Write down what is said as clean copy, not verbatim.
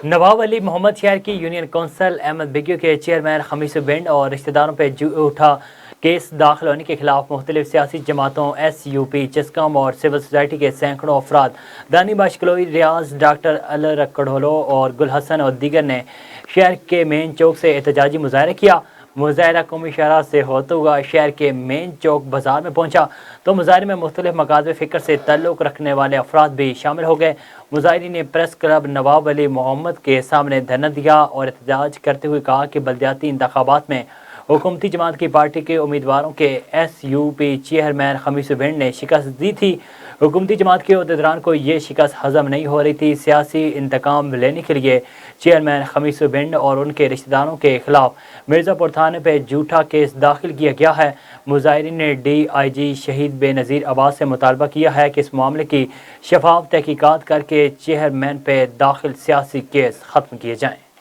نواب علی محمد شہر کی union council Ahmad بیگیو کے چیئرمین خمیس بینڈ اور رشتہ داروں پہ جھوٹا کیس داخل ہونے کے خلاف مختلف سیاسی جماعتوں ایس یو پی چسکم اور سول سوسائٹی کے سینکڑوں افراد دانی باشکلوئی ریاض ڈاکٹر الرکڑھولو اور گل حسن اور دیگر نے شہر کے مین چوک سے احتجاجی مظاہرہ کیا۔ مظاہرہ قومی شاہراہ سے ہوتا ہوا شہر کے مین چوک بازار میں پہنچا تو مظاہرے میں مختلف مکاتب فکر سے تعلق رکھنے والے افراد بھی شامل ہو گئے۔ مظاہرین نے پریس کلب نواب علی محمد کے سامنے دھرنا دیا اور احتجاج کرتے ہوئے کہا کہ بلدیاتی انتخابات میں حکومتی جماعت کی پارٹی کے امیدواروں کے ایس یو پی چیئرمین خمیس بینڈ نے شکست دی تھی۔ حکومتی جماعت کے عہدیداران کو یہ شکست ہضم نہیں ہو رہی تھی۔ سیاسی انتقام لینے کے لیے چیئرمین خمیس بینڈ اور ان کے رشتہ داروں کے خلاف مرزا پور تھانے پہ جھوٹا کیس داخل کیا گیا ہے۔ مظاہرین نے ڈی آئی جی شہید بے نظیر عباس سے مطالبہ کیا ہے کہ اس معاملے کی شفاف تحقیقات کر کے چیئرمین پہ داخل سیاسی کیس ختم کیے جائیں۔